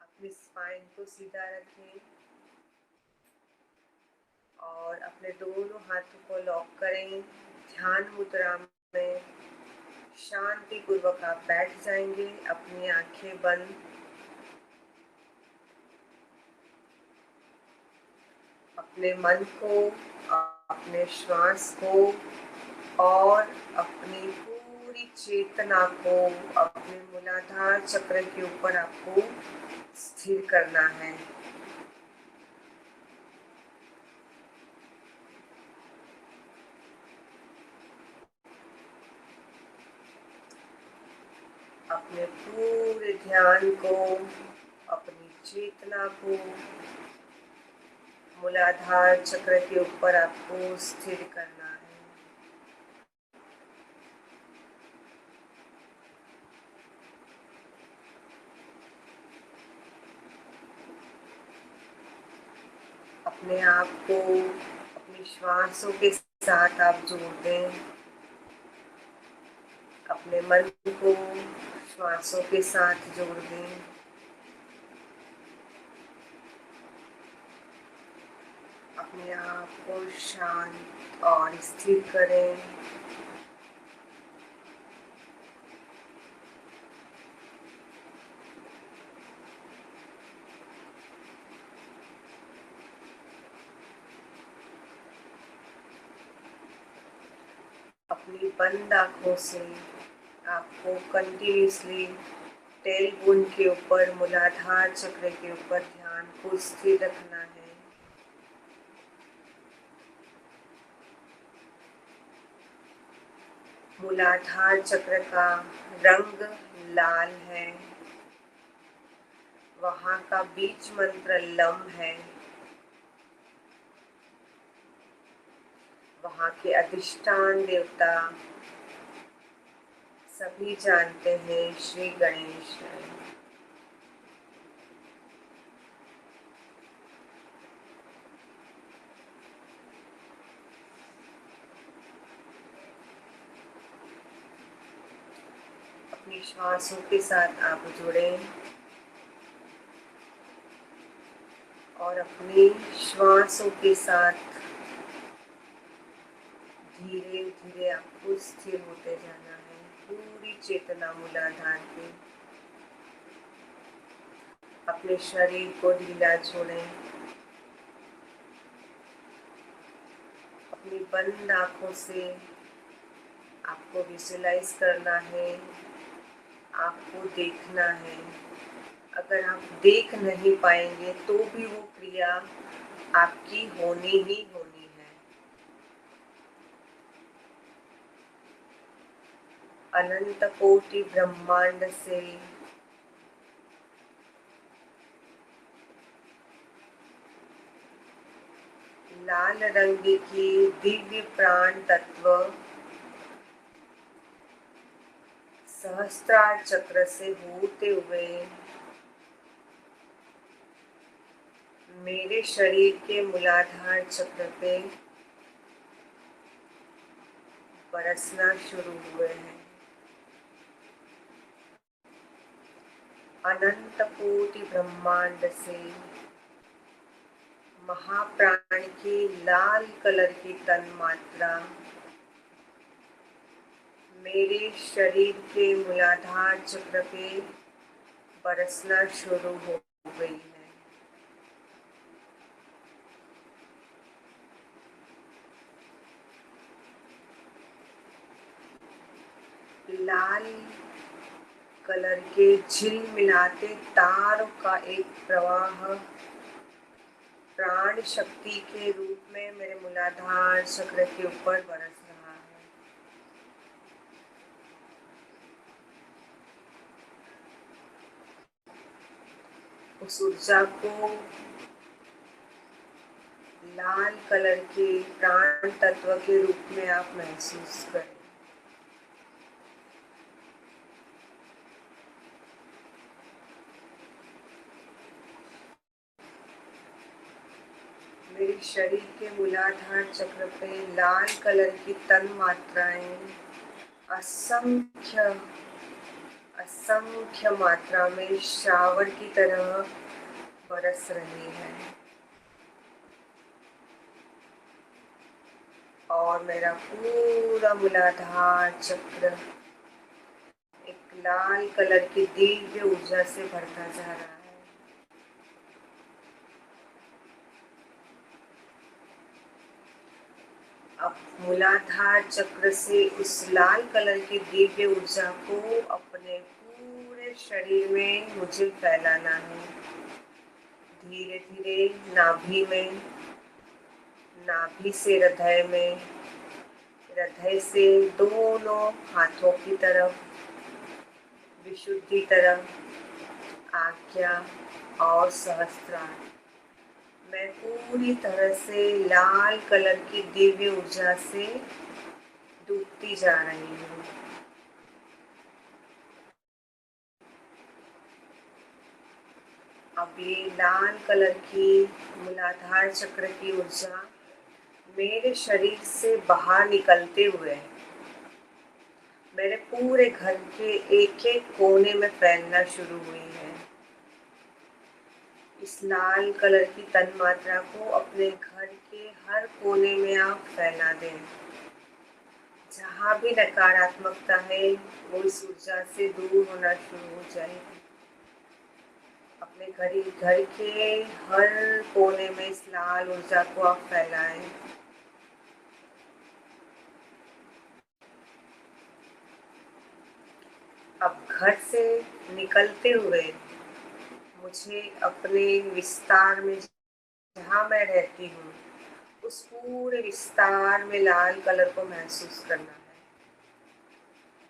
B: अपनी स्पाइन को सीधा रखें और अपने दोनों हाथों को लॉक करें। ध्यान मुद्रा में शांति पूर्वक आप बैठ जाएंगे, अपनी आंखें बंद। अपने मन को, अपने श्वास को और अपनी पूरी चेतना को अपने मूलाधार चक्र के ऊपर आपको स्थिर करना है। अपने पूरे ध्यान को, अपनी चेतना को मूलाधार चक्र के ऊपर आपको स्थिर करना है। अपने आप को अपनी श्वासों के साथ आप जोड़ दें। अपने मन को श्वासों के साथ जोड़ दें। अपने आप को शांत और स्थिर करें। अपनी बंद आंखों से आप आपको कंटिन्यूसली टेल बोन के ऊपर, मूलाधार चक्र के ऊपर ध्यान को स्थिर रखना है। मूलाधार चक्र का रंग लाल है, वहाँ का बीज मंत्र लम है, वहाँ के अधिष्ठान देवता सभी जानते हैं श्री गणेश है। अपनी श्वासों के साथ आप जुड़ें और अपनी श्वासों के साथ धीरे धीरे आपको स्थिर होते जाना है। पूरी चेतना मूलाधार पे, अपने शरीर को ढीला छोड़ें। अपनी बंद आंखों से आपको विजुअलाइज करना है, आपको देखना है। अगर आप देख नहीं पाएंगे तो भी वो क्रिया आपकी होनी ही होनी है। अनंत कोटि ब्रह्मांड से लाल रंग की दिव्य प्राण तत्व सहस्त्रार चक्र से होते हुए मेरे शरीर के मूलाधार चक्र पे बरसना शुरू हुए हैं। अनंत कोटि ब्रह्मांड से महाप्राण की लाल कलर की तन मात्रा मेरे शरीर के मूलाधार चक्र पे बरसना शुरू हो गई है। लाल कलर के झिलमिलाते तारों का एक प्रवाह प्राण शक्ति के रूप में मेरे मूलाधार चक्र के ऊपर बरस रहा है। उस ऊर्जा को लाल कलर के प्राण तत्व के रूप में आप महसूस करें। मेरे शरीर के मूलाधार चक्र पे लाल कलर की तन मात्राएं असंख्य असंख्य मात्रा में शावर की तरह बरस रही है और मेरा पूरा मूलाधार चक्र एक लाल कलर की दिव्य ऊर्जा से भरता जा रहा है। अब मूलाधार चक्र से उस लाल कलर की दिव्य ऊर्जा को अपने पूरे शरीर में मुझे फैलाना है। धीरे धीरे नाभि में, नाभि से हृदय में, हृदय से दोनों हाथों की तरफ, विशुद्धि तरफ, आज्ञा और सहस्त्रार। मैं पूरी तरह से लाल कलर की दिव्य ऊर्जा से डूबती जा रही हूँ। अब ये लाल कलर की मूलाधार चक्र की ऊर्जा मेरे शरीर से बाहर निकलते हुए मेरे पूरे घर के एक एक कोने में फैलना शुरू हुई है। इस लाल कलर की तन मात्रा को अपने घर के हर कोने में आप फैला दें। जहाँ भी नकारात्मकता है वो इस ऊर्जा से दूर होना शुरू हो जाएगी। अपने घर के हर कोने में इस लाल ऊर्जा को आप फैलाएं। घर से निकलते हुए मुझे अपने विस्तार में, जहाँ मैं रहती हूँ, उस पूरे विस्तार में लाल कलर को महसूस करना है।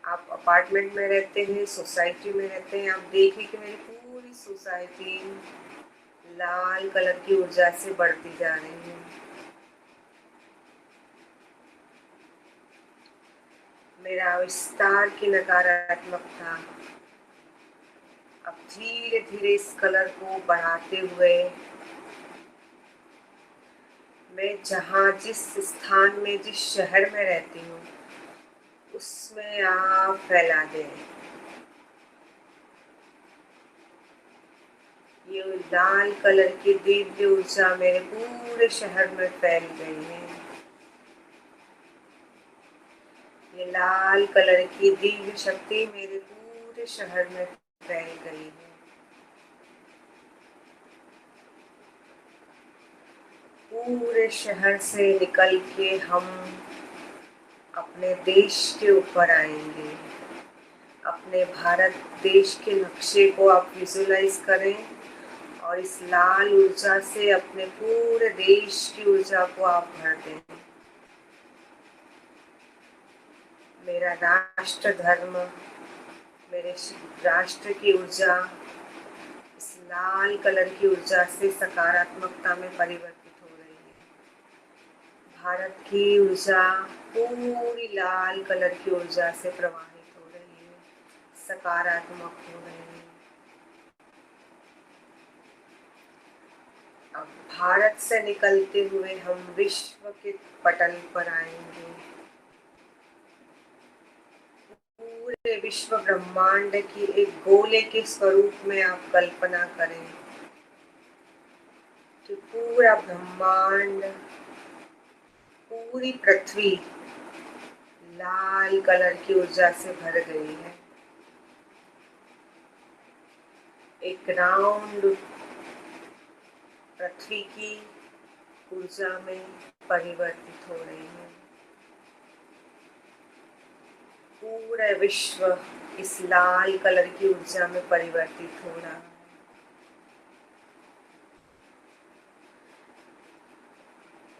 B: आप अपार्टमेंट में रहते हैं, सोसाइटी में रहते हैं, आप देखिए कि मेरी पूरी सोसाइटी लाल कलर की ऊर्जा से बढ़ती जा रही है। मेरा विस्तार की नकारात्मकता अब धीरे धीरे इस कलर को बढ़ाते हुए मैं जहाँ, जिस स्थान में, जिस शहर में रहती हूँ, उसमें आप फैला दें। ये लाल कलर की दिव्य ऊर्जा मेरे पूरे शहर में फैल गई है। ये लाल कलर की दिव्य शक्ति मेरे पूरे शहर में फैल गई है। पूरे शहर से निकल के हम अपने देश के ऊपर आएंगे। अपने भारत देश के नक्शे को आप विजुलाइज करें और इस लाल ऊर्जा से अपने पूरे देश की ऊर्जा को आप भर दें। मेरा राष्ट्र धर्म, मेरे राष्ट्र की ऊर्जा इस लाल कलर की ऊर्जा से सकारात्मकता में परिवर्तित हो रही है। भारत की ऊर्जा पूरी लाल कलर की ऊर्जा से प्रवाहित हो रही है, सकारात्मक हो रही है। अब भारत से निकलते हुए हम विश्व के पटल पर आएंगे। पूरे विश्व ब्रह्मांड की एक गोले के स्वरूप में आप कल्पना करें कि पूरा ब्रह्मांड, पूरी पृथ्वी लाल कलर की ऊर्जा से भर गई है। एक राउंड पृथ्वी की ऊर्जा में परिवर्तित हो रही है। पूरा विश्व इस लाल कलर की ऊर्जा में परिवर्तित हो रहा है।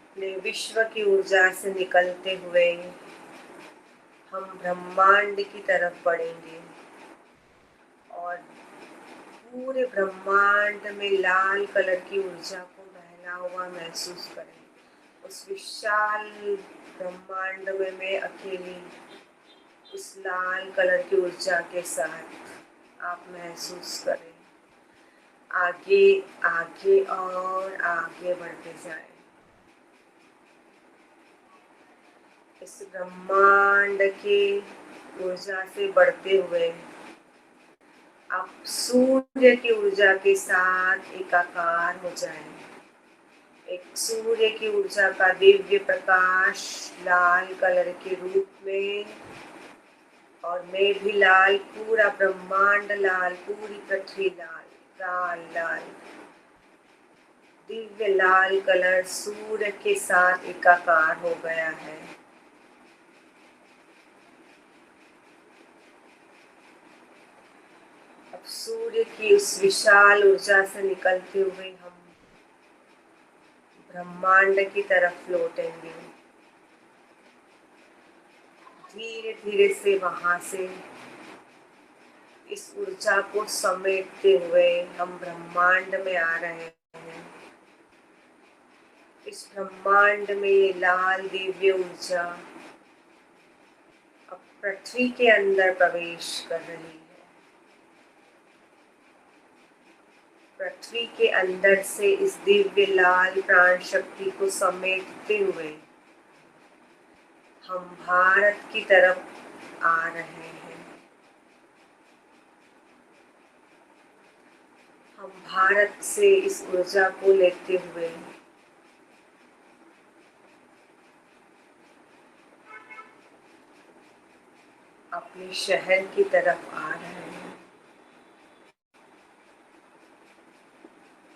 B: अपने विश्व की ऊर्जा से निकलते हुए हम ब्रह्मांड की तरफ बढ़ेंगे और पूरे ब्रह्मांड में लाल कलर की ऊर्जा को बहना हुआ महसूस करें। उस विशाल ब्रह्मांड में मैं अकेली उस लाल कलर की ऊर्जा के साथ आप महसूस करें। आगे आगे और आगे बढ़ते जाएं। इस ब्रह्मांड की ऊर्जा से बढ़ते हुए आप सूर्य की ऊर्जा के साथ एकाकार हो जाएं। एक सूर्य की ऊर्जा का दिव्य प्रकाश लाल कलर के रूप में, और मैं भी लाल, पूरा ब्रह्मांड लाल, पूरी पृथ्वी लाल, लाल लाल दिव्य लाल कलर सूर्य के साथ एकाकार हो गया है। अब सूर्य की उस विशाल ऊर्जा से निकलते हुए हम ब्रह्मांड की तरफ लौटेंगे। धीरे धीरे से वहां से इस ऊर्जा को समेटते हुए हम ब्रह्मांड में आ रहे हैं। इस ब्रह्मांड में ये लाल दिव्य ऊर्जा अब पृथ्वी के अंदर प्रवेश कर रही है। पृथ्वी के अंदर से इस दिव्य लाल प्राण शक्ति को समेटते हुए हम भारत की तरफ आ रहे हैं। हम भारत से इस ऊर्जा को लेते हुए अपने शहर की तरफ आ रहे हैं।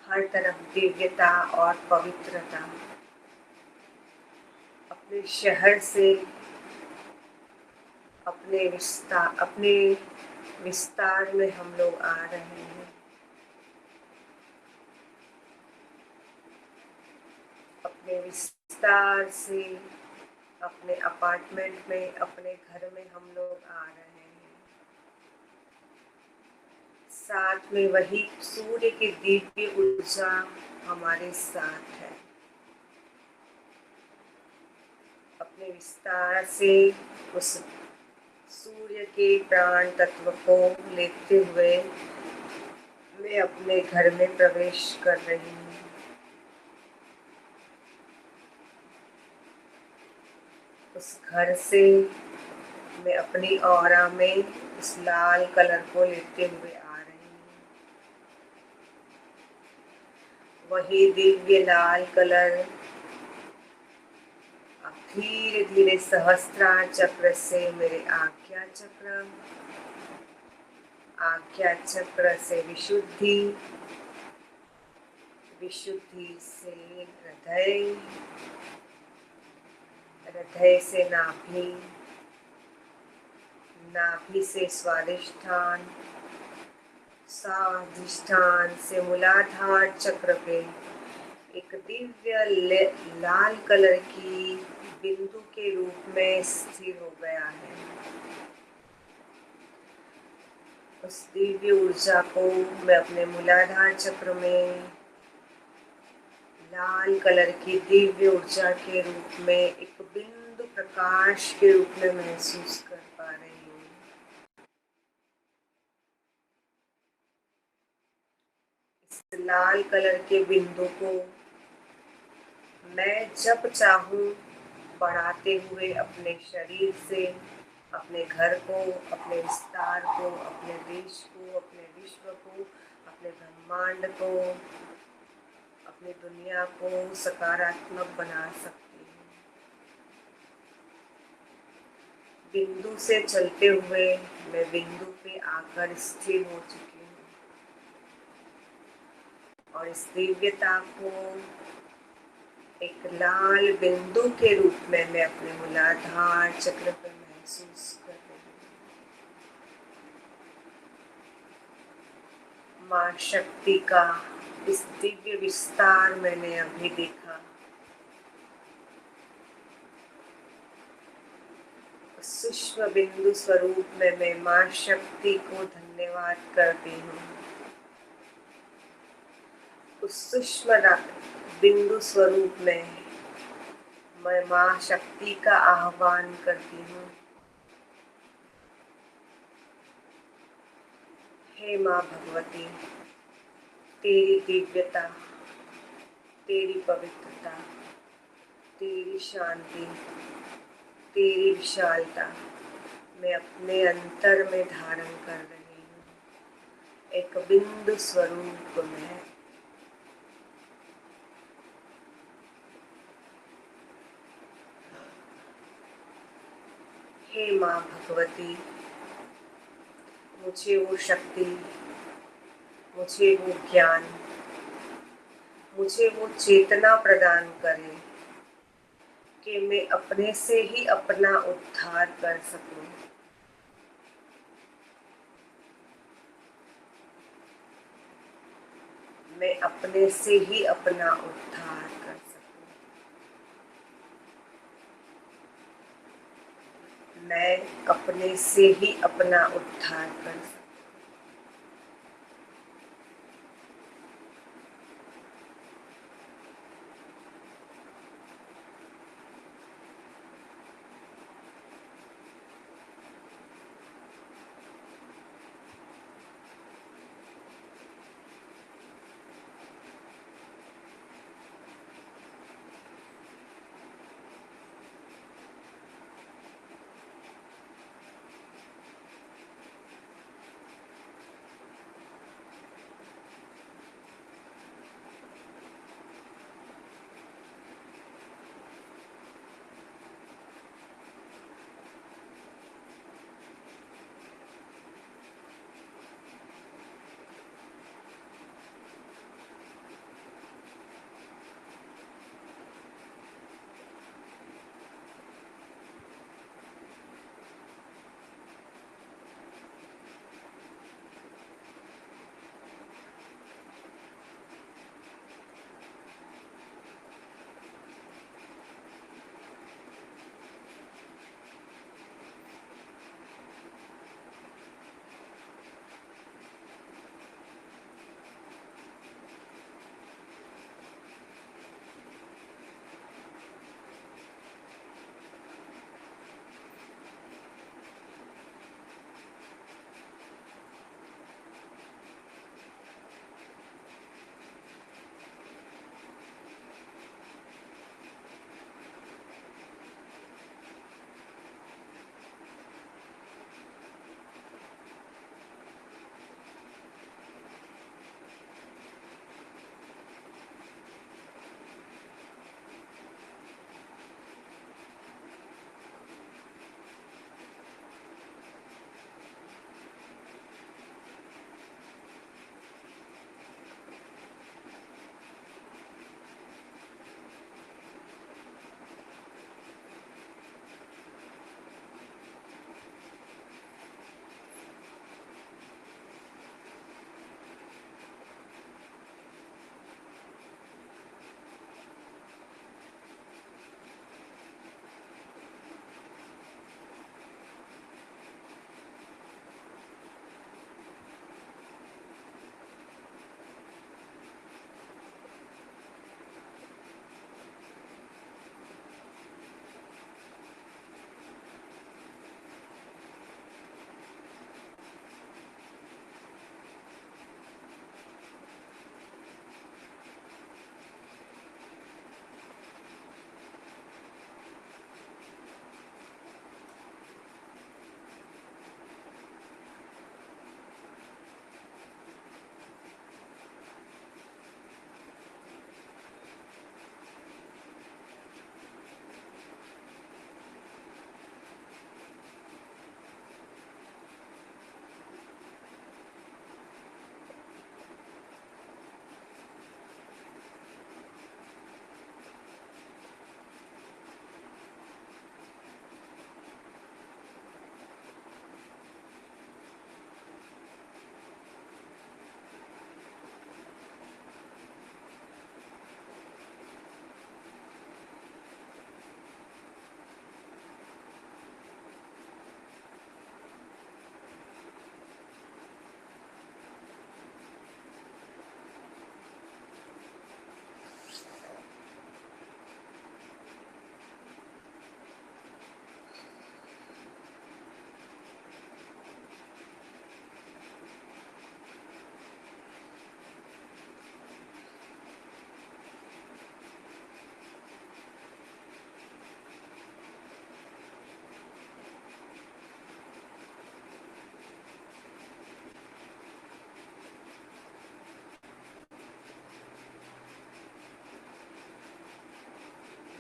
B: हर तरफ दिव्यता और पवित्रता। अपने शहर से अपने विस्तार में हम लोग आ रहे हैं। अपने विस्तार से अपने अपार्टमेंट में, अपने घर में हम लोग आ रहे हैं। साथ में वही सूर्य की दिव्य ऊर्जा हमारे साथ है। अपने विस्तार से उस सूर्य के प्राण तत्व को लेते हुए मैं अपने घर में प्रवेश कर रही हूँ। उस घर से मैं अपनी ऑरा में उस लाल कलर को लेते हुए आ रही हूँ। वही दिव्य लाल कलर अब धीरे धीरे सहस्त्रार चक्र से मेरे आज्ञा चक्र से विशुद्धि, विशुद्धि से हृदय, हृदय से नाभि, नाभि से स्वादिष्ठान, स्वादिष्ठान से मूलाधार चक्र पे एक दिव्य लाल कलर की बिंदु के रूप में स्थिर हो गया है। उस दिव्य ऊर्जा को मैं अपने मूलाधार चक्र में लाल कलर की दिव्य ऊर्जा के रूप में एक बिंदु प्रकाश के रूप में महसूस कर पा रही हूँ। इस लाल कलर के बिंदु को मैं जब चाहूँ बढ़ाते हुए अपने शरीर से, अपने घर को, अपने विस्तार को, अपने देश को, अपने विश्व को, अपने ब्रह्मांड को, अपनी दुनिया को सकारात्मक बना सकती हूँ। बिंदु से चलते हुए मैं बिंदु पे आकर स्थिर हो चुकी हूँ और इस दिव्यता को एक लाल बिंदु के रूप में मैं अपने मूलाधार चक्र पर महसूस कर रही हूँ। माँ शक्ति का इस दिव्य विस्तार मैंने अभी देखा। सूक्ष्म बिंदु स्वरूप में मैं माँ शक्ति को धन्यवाद करती हूँ। उस सूक्ष्म बिंदु स्वरूप में मैं माँ शक्ति का आह्वान करती हूँ। हे माँ भगवती, तेरी दिव्यता, तेरी पवित्रता, तेरी शांति, तेरी विशालता मैं अपने अंतर में धारण कर रही हूँ। एक बिंदु स्वरूप में हे माँ भगवती, मुझे वो शक्ति, मुझे वो ज्ञान, मुझे वो चेतना प्रदान करें कि मैं अपने से ही अपना उद्धार कर सकूं। मैं अपने से ही अपना उद्धार कर सकूं। मैं अपने से ही अपना उद्धार कर सकूं।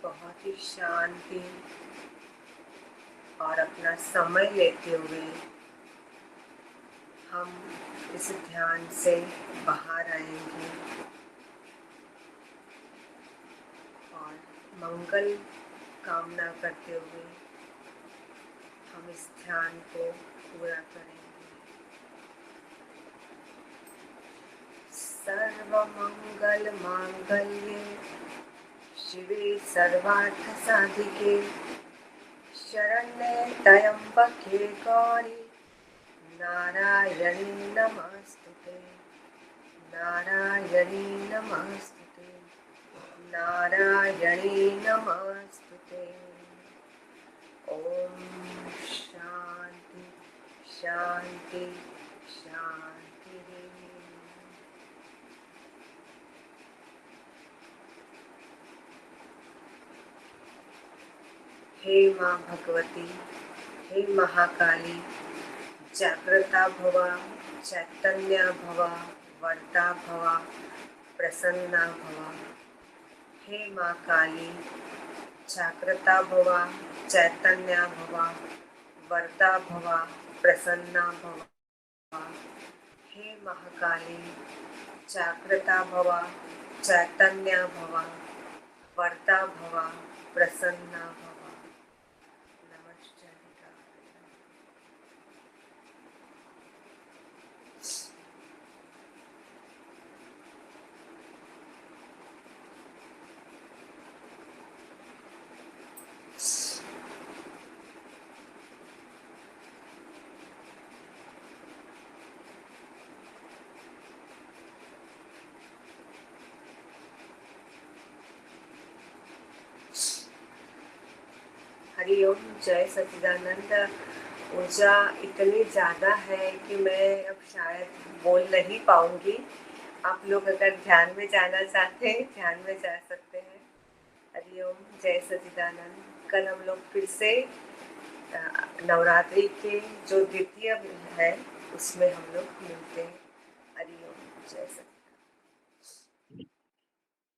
B: बहुत ही शांति और अपना समय लेते हुए हम इस ध्यान से बाहर आएंगे और मंगल कामना करते हुए हम इस ध्यान को पूरा करेंगे। सर्वमंगल मांगल्ये शिवे सर्वार्थ साधिके शरण्ये त्र्यंबके गौरी नारायणी नमस्तुते नारायणी नमस्तुते नारायणी नमस्तुते। ओम शांति शांति शांति। हे माँ भगवती, हे महाकाली, जागृता भव, चैतन्य भव, वर्ता भव, प्रसन्ना भव। हे माँ काली, जागृता भव, चैतन्य भव, वर्ता भव, प्रसन्ना भव। हे महाकाली, जागृता भव, चैतन्य भव, वर्ता भव, प्रसन्ना भव। हरिओम, जय सच्चिदानंद। ऊर्जा इतनी ज़्यादा है कि मैं अब शायद बोल नहीं पाऊंगी। आप लोग अगर ध्यान में जाना चाहते हैं ध्यान में जा सकते हैं। हरिओम, जय सच्चिदानंद। कल हम लोग फिर से नवरात्रि के जो द्वितीय है उसमें हम लोग मिलते हैं। हरिओम, जय सच्चिदानंद।